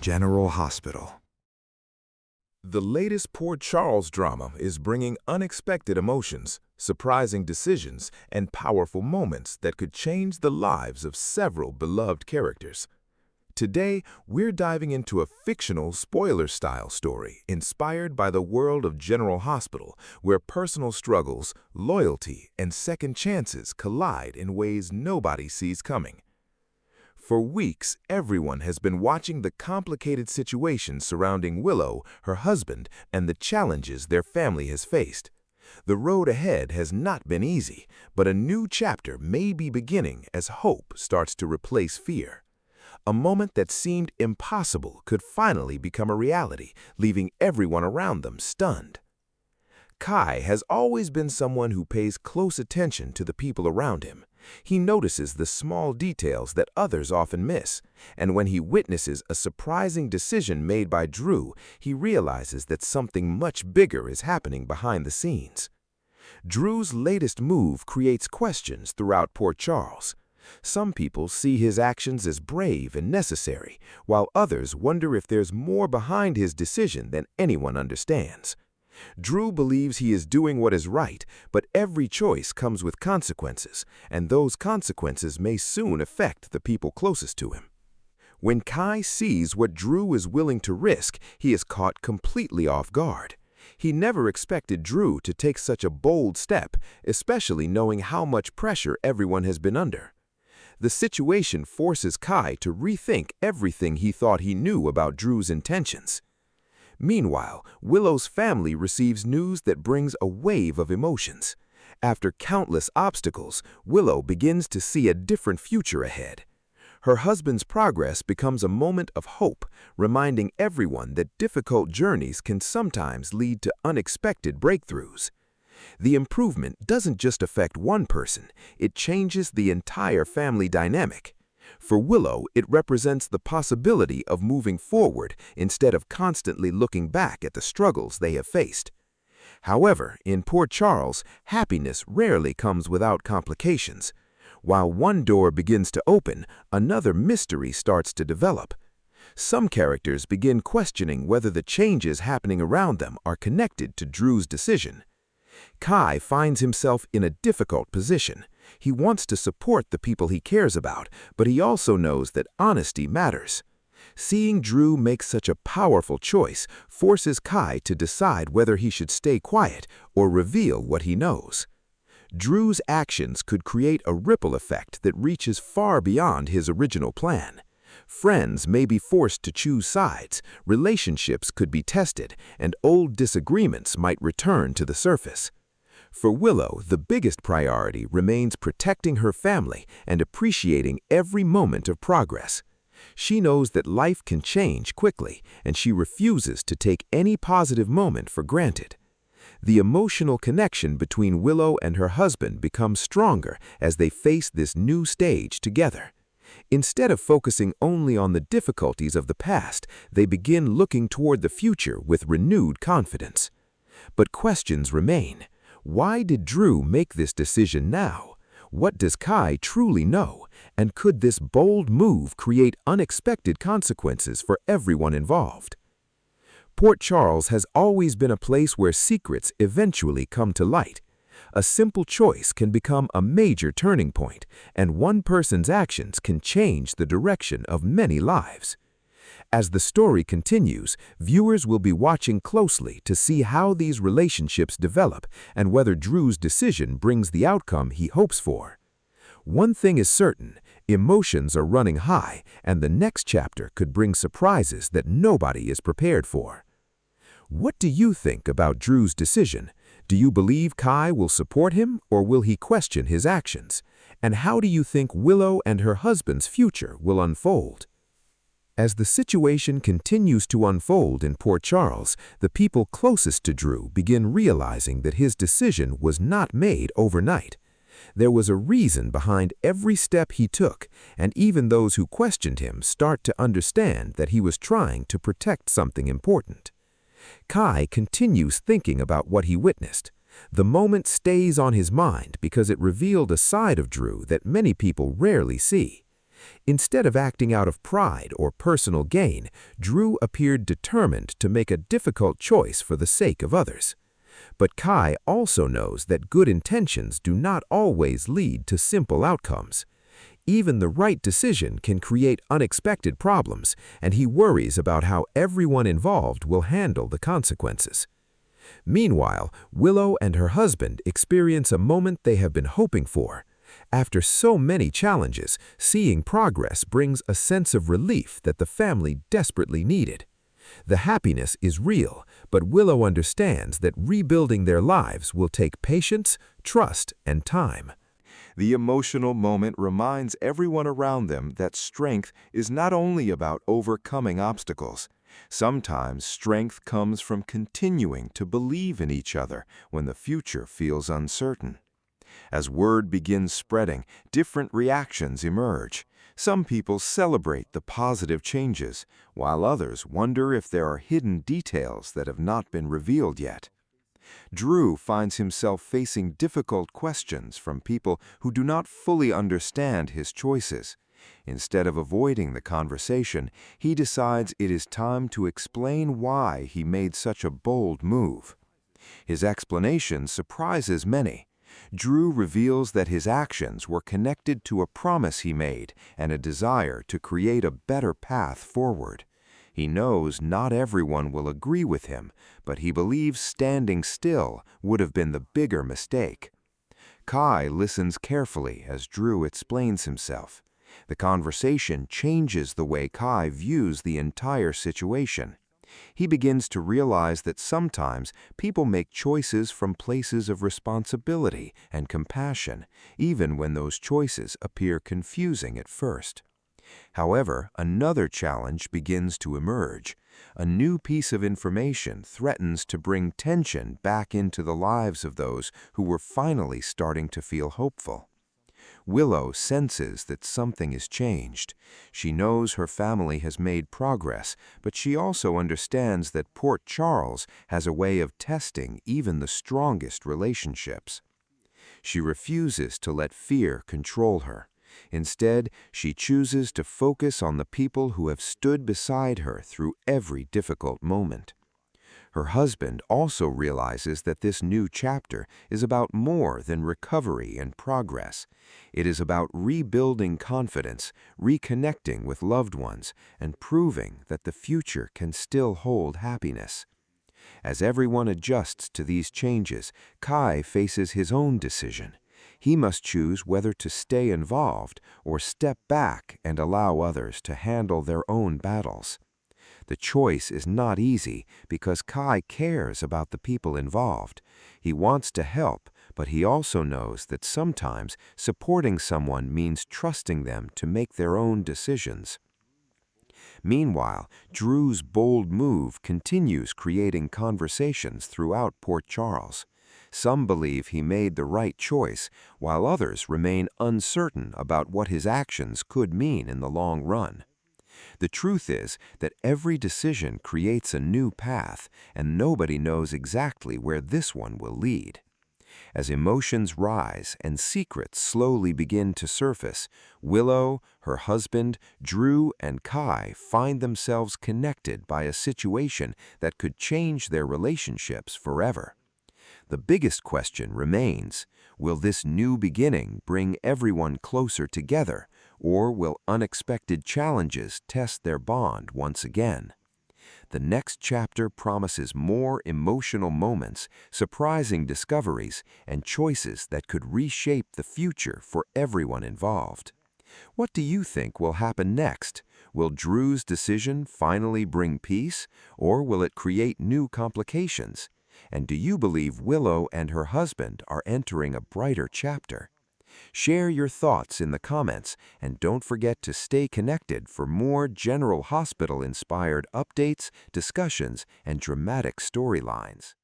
General Hospital. The latest Port Charles drama is bringing unexpected emotions, surprising decisions, and powerful moments that could change the lives of several beloved characters. Today, we're diving into a fictional spoiler-style story inspired by the world of General Hospital, where personal struggles, loyalty, and second chances collide in ways nobody sees coming. For weeks, everyone has been watching the complicated situation surrounding Willow, her husband, and the challenges their family has faced. The road ahead has not been easy, but a new chapter may be beginning as hope starts to replace fear. A moment that seemed impossible could finally become a reality, leaving everyone around them stunned. Kai has always been someone who pays close attention to the people around him. He notices the small details that others often miss, and when he witnesses a surprising decision made by Drew, he realizes that something much bigger is happening behind the scenes. Drew's latest move creates questions throughout Port Charles. Some people see his actions as brave and necessary, while others wonder if there's more behind his decision than anyone understands. Drew believes he is doing what is right, but every choice comes with consequences, and those consequences may soon affect the people closest to him. When Kai sees what Drew is willing to risk, he is caught completely off guard. He never expected Drew to take such a bold step, especially knowing how much pressure everyone has been under. The situation forces Kai to rethink everything he thought he knew about Drew's intentions. Meanwhile, Willow's family receives news that brings a wave of emotions. After countless obstacles, Willow begins to see a different future ahead. Her husband's progress becomes a moment of hope, reminding everyone that difficult journeys can sometimes lead to unexpected breakthroughs. The improvement doesn't just affect one person, it changes the entire family dynamic. For Willow, it represents the possibility of moving forward instead of constantly looking back at the struggles they have faced. However, in Port Charles, happiness rarely comes without complications. While one door begins to open, another mystery starts to develop. Some characters begin questioning whether the changes happening around them are connected to Drew's decision. Kai finds himself in a difficult position. He wants to support the people he cares about, but he also knows that honesty matters. Seeing Drew make such a powerful choice forces Kai to decide whether he should stay quiet or reveal what he knows. Drew's actions could create a ripple effect that reaches far beyond his original plan. Friends may be forced to choose sides, relationships could be tested, and old disagreements might return to the surface. For Willow, the biggest priority remains protecting her family and appreciating every moment of progress. She knows that life can change quickly, and she refuses to take any positive moment for granted. The emotional connection between Willow and her husband becomes stronger as they face this new stage together. Instead of focusing only on the difficulties of the past, they begin looking toward the future with renewed confidence. But questions remain. Why did Drew make this decision now? What does Kai truly know? And could this bold move create unexpected consequences for everyone involved? Port Charles has always been a place where secrets eventually come to light. A simple choice can become a major turning point, and one person's actions can change the direction of many lives. As the story continues, viewers will be watching closely to see how these relationships develop and whether Drew's decision brings the outcome he hopes for. One thing is certain, emotions are running high, and the next chapter could bring surprises that nobody is prepared for. What do you think about Drew's decision? Do you believe Kai will support him, or will he question his actions? And how do you think Willow and her husband's future will unfold? As the situation continues to unfold in Port Charles, the people closest to Drew begin realizing that his decision was not made overnight. There was a reason behind every step he took, and even those who questioned him start to understand that he was trying to protect something important. Kai continues thinking about what he witnessed. The moment stays on his mind because it revealed a side of Drew that many people rarely see. Instead of acting out of pride or personal gain, Drew appeared determined to make a difficult choice for the sake of others. But Kai also knows that good intentions do not always lead to simple outcomes. Even the right decision can create unexpected problems, and he worries about how everyone involved will handle the consequences. Meanwhile, Willow and her husband experience a moment they have been hoping for. After so many challenges, seeing progress brings a sense of relief that the family desperately needed. The happiness is real, but Willow understands that rebuilding their lives will take patience, trust, and time. The emotional moment reminds everyone around them that strength is not only about overcoming obstacles. Sometimes strength comes from continuing to believe in each other when the future feels uncertain. As word begins spreading, different reactions emerge. Some people celebrate the positive changes, while others wonder if there are hidden details that have not been revealed yet. Drew finds himself facing difficult questions from people who do not fully understand his choices. Instead of avoiding the conversation, he decides it is time to explain why he made such a bold move. His explanation surprises many. Drew reveals that his actions were connected to a promise he made and a desire to create a better path forward. He knows not everyone will agree with him, but he believes standing still would have been the bigger mistake. Kai listens carefully as Drew explains himself. The conversation changes the way Kai views the entire situation. He begins to realize that sometimes people make choices from places of responsibility and compassion, even when those choices appear confusing at first. However, another challenge begins to emerge. A new piece of information threatens to bring tension back into the lives of those who were finally starting to feel hopeful. Willow senses that something has changed. She knows her family has made progress, but she also understands that Port Charles has a way of testing even the strongest relationships. She refuses to let fear control her. Instead, she chooses to focus on the people who have stood beside her through every difficult moment. Her husband also realizes that this new chapter is about more than recovery and progress. It is about rebuilding confidence, reconnecting with loved ones, and proving that the future can still hold happiness. As everyone adjusts to these changes, Kai faces his own decision. He must choose whether to stay involved or step back and allow others to handle their own battles. The choice is not easy because Kai cares about the people involved. He wants to help, but he also knows that sometimes supporting someone means trusting them to make their own decisions. Meanwhile, Drew's bold move continues creating conversations throughout Port Charles. Some believe he made the right choice, while others remain uncertain about what his actions could mean in the long run. The truth is that every decision creates a new path, and nobody knows exactly where this one will lead. As emotions rise and secrets slowly begin to surface, Willow, her husband, Drew, and Kai find themselves connected by a situation that could change their relationships forever. The biggest question remains, will this new beginning bring everyone closer together, or will unexpected challenges test their bond once again? The next chapter promises more emotional moments, surprising discoveries, and choices that could reshape the future for everyone involved. What do you think will happen next? Will Drew's decision finally bring peace, or will it create new complications? And do you believe Willow and her husband are entering a brighter chapter? Share your thoughts in the comments, and don't forget to stay connected for more General Hospital-inspired updates, discussions, and dramatic storylines.